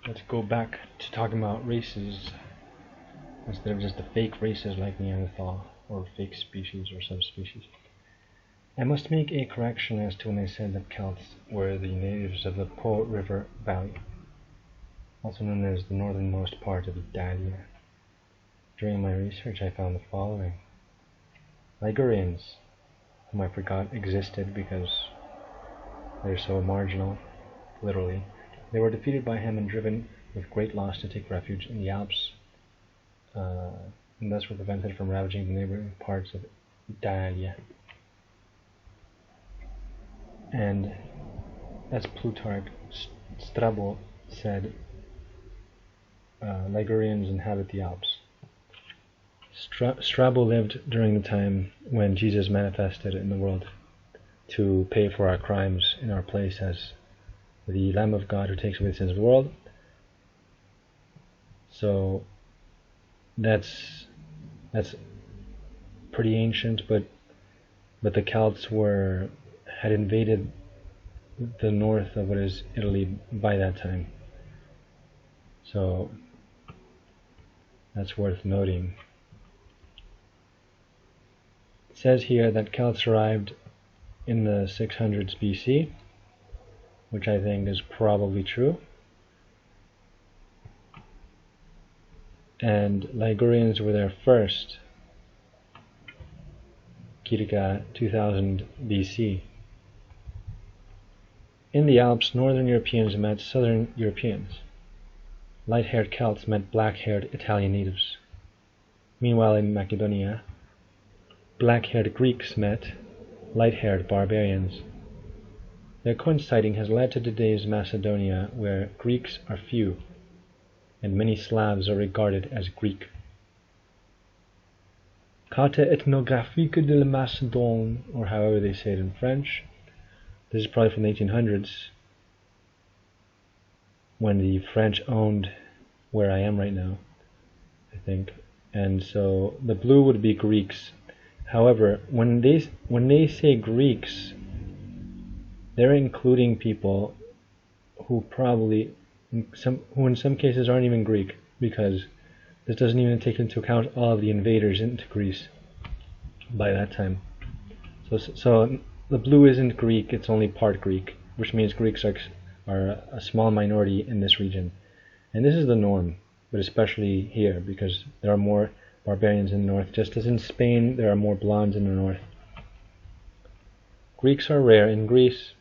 let's go back to talking about races instead of just the fake races like Neanderthal or fake species or subspecies. I must make a correction as to when I said that Celts were the natives of the Po River Valley, also known as the northernmost part of Italia. During my research I found the following. Ligurians, whom I forgot existed because they're so marginal, literally, they were defeated by him and driven with great loss to take refuge in the Alps, and thus were prevented from ravaging the neighboring parts of Italia. And as Plutarch, Strabo said, Ligurians inhabit the Alps. Strabo lived during the time when Jesus manifested in the world to pay for our crimes in our place as the Lamb of God who takes away the sins of the world. So that's pretty ancient, but the Celts had invaded the north of what is Italy by that time. So that's worth noting. It says here that Celts arrived in the 600s BC, which I think is probably true. And Ligurians were there first, circa 2000 BC. In the Alps, northern Europeans met southern Europeans. Light-haired Celts met black-haired Italian natives. Meanwhile, in Macedonia, black-haired Greeks met light-haired barbarians. Their coinciding has led to today's Macedonia, where Greeks are few, and many Slavs are regarded as Greek. Carte ethnographique de la Macédoine, or however they say it in French. This is probably from the 1800s, when the French owned where I am right now, I think. And so the blue would be Greeks. However, when they say Greeks, they're including people who probably, in some cases aren't even Greek, because this doesn't even take into account all of the invaders into Greece by that time. So the blue isn't Greek, it's only part Greek, which means Greeks are a small minority in this region. And this is the norm, but especially here, because there are more barbarians in the north, just as in Spain there are more blondes in the north. Greeks are rare in Greece.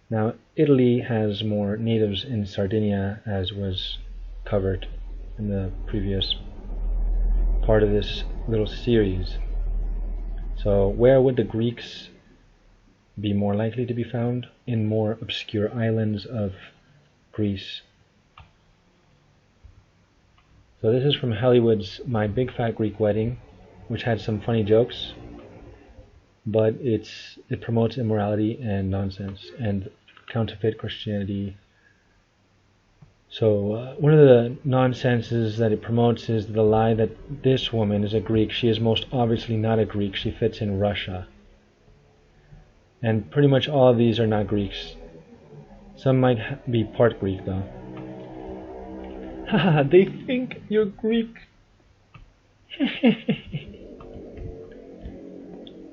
Now, Italy has more natives in Sardinia, as was covered in the previous part of this little series. So where would the Greeks be more likely to be found? In more obscure islands of Greece. So this is from Hollywood's My Big Fat Greek Wedding, which had some funny jokes, but it promotes immorality and nonsense and counterfeit Christianity. So one of the nonsenses that it promotes is the lie that this woman is a Greek. She is most obviously not a Greek. She fits in Russia. And pretty much all of these are not Greeks. Some might be part Greek though. Haha, they think you're Greek.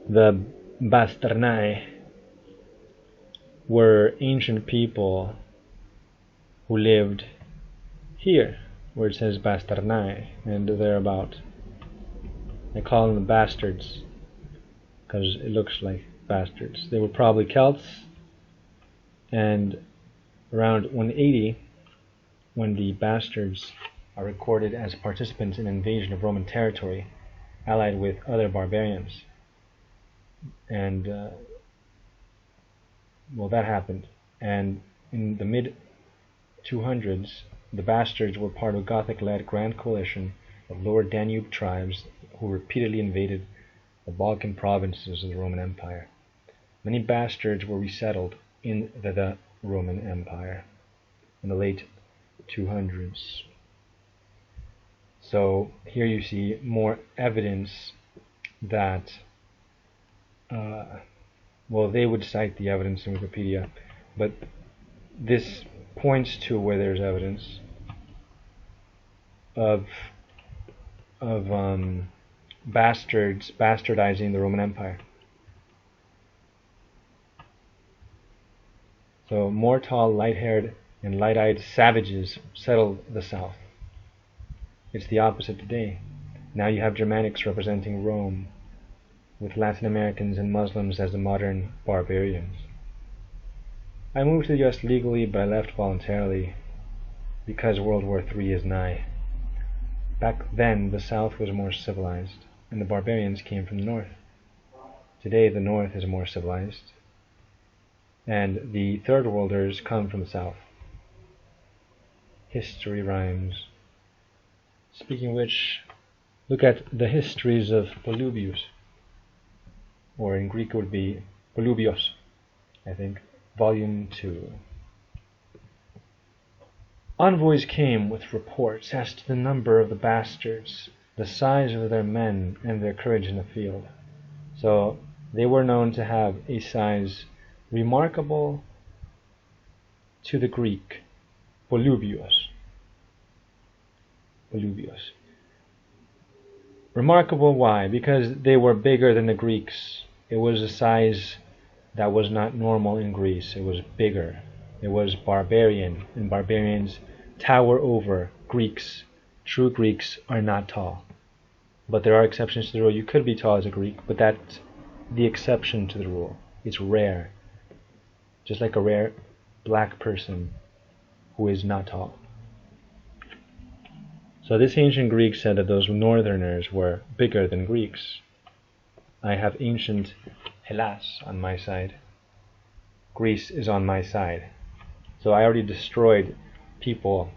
The Basternai were ancient people who lived here, where it says Basternai, and thereabout. They call them the bastards, because it looks like bastards. They were probably Celts, and around 180, when the bastards are recorded as participants in an invasion of Roman territory, allied with other barbarians. And, well, that happened. And in the mid-200s, the bastards were part of a Gothic-led grand coalition of Lower Danube tribes who repeatedly invaded the Balkan provinces of the Roman Empire. Many bastards were resettled in the Roman Empire in the late 200s. So here you see more evidence that, well, they would cite the evidence in Wikipedia, but this points to where there's evidence of bastardizing the Roman Empire. So more tall, light-haired, and light-eyed savages settled the south. It's the opposite today. Now you have Germanics representing Rome, with Latin Americans and Muslims as the modern barbarians. I moved to the US legally, but I left voluntarily because World War III is nigh. Back then, the South was more civilized, and the barbarians came from the North. Today, the North is more civilized, and the Third Worlders come from the South. History rhymes. Speaking of which, look at the histories of Polybius, or in Greek it would be Polybios, I think, Volume 2. Envoys came with reports as to the number of the bastards, the size of their men, and their courage in the field. So they were known to have a size remarkable to the Greek, Polybios. Remarkable, why? Because they were bigger than the Greeks. It was a size that was not normal in Greece. It was bigger. It was barbarian, and barbarians tower over Greeks. True Greeks are not tall. But there are exceptions to the rule. You could be tall as a Greek, but that's the exception to the rule. It's rare. Just like a rare black person who is not tall. So this ancient Greek said that those northerners were bigger than Greeks. I have ancient Hellas on my side. Greece is on my side. So I already destroyed people.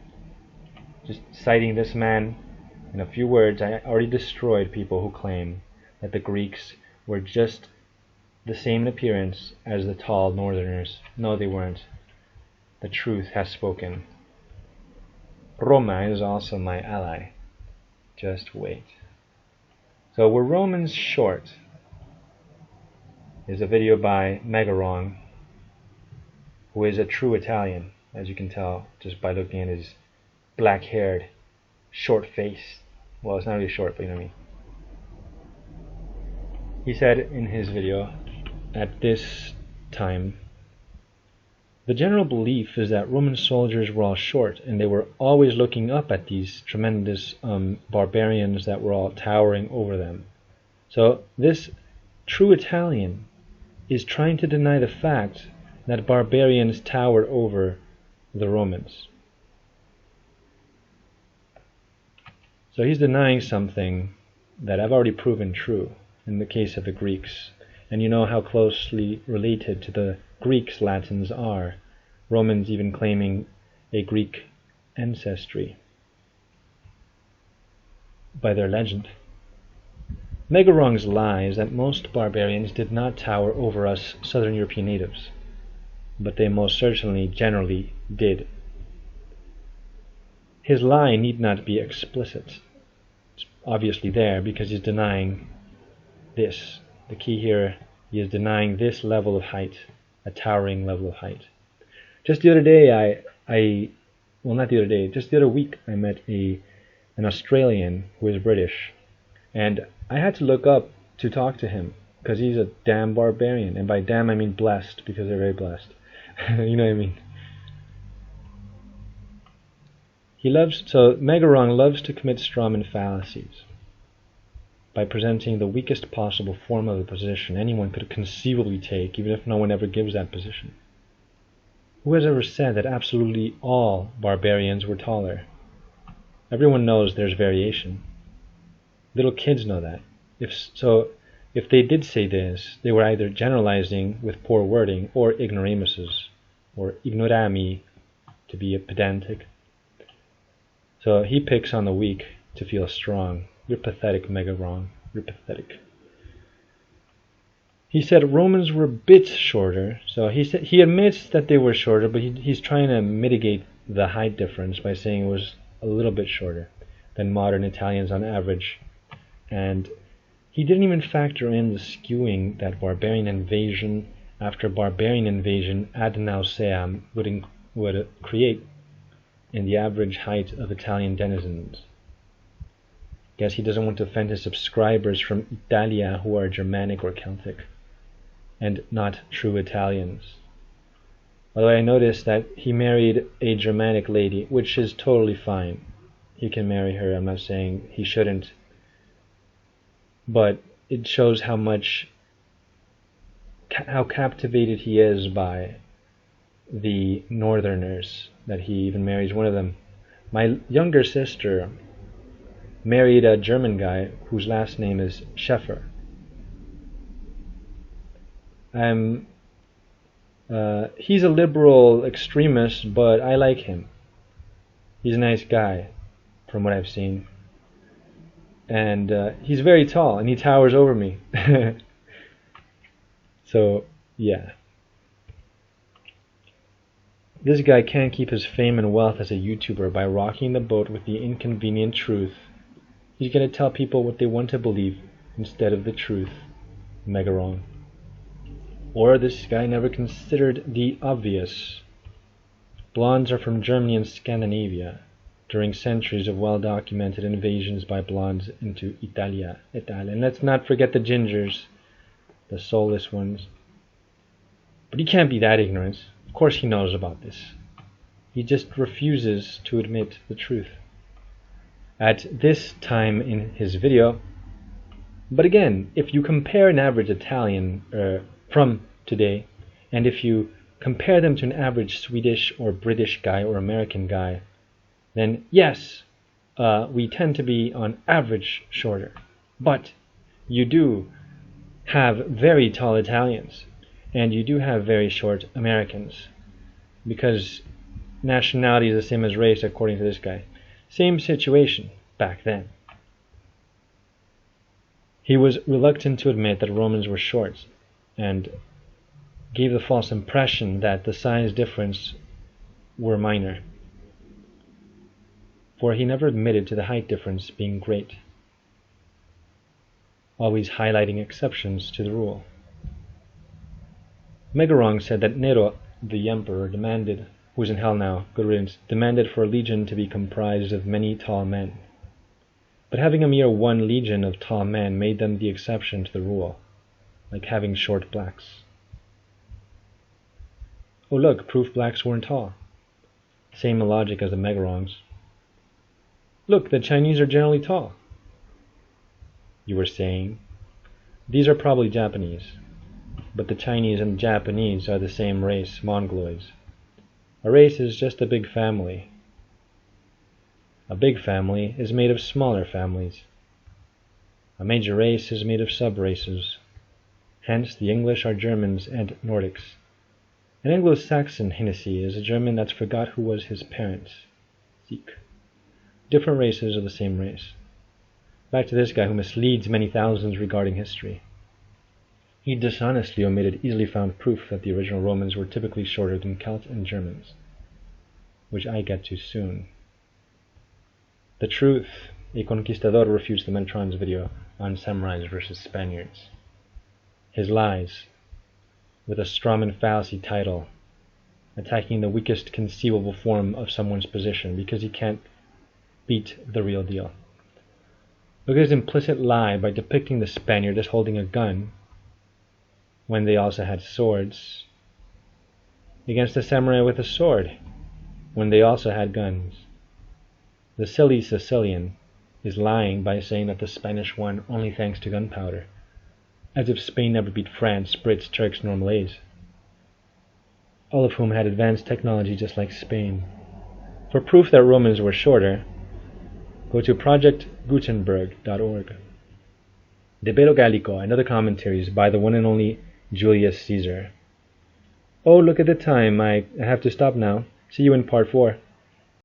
Just citing this man in a few words, I already destroyed people who claim that the Greeks were just the same in appearance as the tall northerners. No, they weren't. The truth has spoken. Roma is also my ally. Just wait. So were Romans short? Is a video by Megarong, who is a true Italian, as you can tell just by looking at his black-haired, short face. Well, it's not really short, but you know what I mean. He said in his video, at this time, the general belief is that Roman soldiers were all short, and they were always looking up at these tremendous barbarians that were all towering over them. So this true Italian is trying to deny the fact that barbarians towered over the Romans. So he's denying something that I've already proven true in the case of the Greeks. And you know how closely related to the Greeks Latins are, Romans even claiming a Greek ancestry by their legend. Megarong's lie is that most barbarians did not tower over us Southern European natives, but they most certainly generally did. His lie need not be explicit. It's obviously there because he's denying this. The key here, he is denying this level of height, a towering level of height. Just the other day, just the other week, I met an Australian who is British, and I had to look up to talk to him because he's a damn barbarian, and by damn I mean blessed, because they're very blessed. You know what I mean? So Megarong loves to commit strawman fallacies by presenting the weakest possible form of the position anyone could conceivably take, even if no one ever gives that position. Who has ever said that absolutely all barbarians were taller? Everyone knows there's variation. Little kids know that. If they did say this, they were either generalizing with poor wording or ignoramuses, or ignorami, to be pedantic. So he picks on the weak to feel strong. You're pathetic, Megarong. You're pathetic. He said Romans were a bit shorter. So he admits that they were shorter, but he's trying to mitigate the height difference by saying it was a little bit shorter than modern Italians on average. And he didn't even factor in the skewing that barbarian invasion after barbarian invasion ad nauseam would would create in the average height of Italian denizens. Guess he doesn't want to offend his subscribers from Italia who are Germanic or Celtic, and not true Italians. Although I noticed that he married a Germanic lady, which is totally fine. He can marry her, I'm not saying he shouldn't. But it shows how captivated he is by the Northerners, that he even marries one of them. My younger sister married a German guy whose last name is Schäfer. He's a liberal extremist, but I like him. He's a nice guy, from what I've seen. And he's very tall, and he towers over me. So, yeah. This guy can't keep his fame and wealth as a YouTuber by rocking the boat with the inconvenient truth. He's going to tell people what they want to believe instead of the truth. Mega wrong. Or this guy never considered the obvious. Blondes are from Germany and Scandinavia during centuries of well-documented invasions by blondes into Italia. And let's not forget the gingers, the soulless ones. But he can't be that ignorant. Of course he knows about this. He just refuses to admit the truth at this time in his video. But again, if you compare an average Italian from today, and if you compare them to an average Swedish or British guy or American guy, then yes, we tend to be on average shorter. But you do have very tall Italians, and you do have very short Americans, because nationality is the same as race according to this guy. Same situation back then. He was reluctant to admit that Romans were short, and gave the false impression that the size difference were minor, for he never admitted to the height difference being great, always highlighting exceptions to the rule. Megarong said that Nero, the emperor, demanded, who is in hell now, good riddance, demanded for a legion to be comprised of many tall men. But having a mere one legion of tall men made them the exception to the rule, like having short blacks. Oh look, proof blacks weren't tall. Same logic as the Megarongs. Look, the Chinese are generally tall. You were saying, these are probably Japanese, but the Chinese and the Japanese are the same race, Mongoloids. A race is just a big family. A big family is made of smaller families. A major race is made of sub-races. Hence, the English are Germans and Nordics. An Anglo-Saxon Hennessy is a German that's forgot who was his parents. Sikh. Different races of the same race. Back to this guy who misleads many thousands regarding history. He dishonestly omitted easily found proof that the original Romans were typically shorter than Celts and Germans, which I get to soon. The truth. A Conquistador refutes the Mentron's video on samurais versus Spaniards. His lies, with a strawman fallacy title, attacking the weakest conceivable form of someone's position because he can't beat the real deal. Look at his implicit lie by depicting the Spaniard as holding a gun when they also had swords, against the samurai with a sword when they also had guns. The silly Sicilian is lying by saying that the Spanish won only thanks to gunpowder, as if Spain never beat France, Brits, Turks, nor Malays, all of whom had advanced technology just like Spain. For proof that Romans were shorter, go to projectgutenberg.org. De Bello Gallico and other commentaries by the one and only Julius Caesar. Oh, look at the time. I have to stop now. See you in part 4.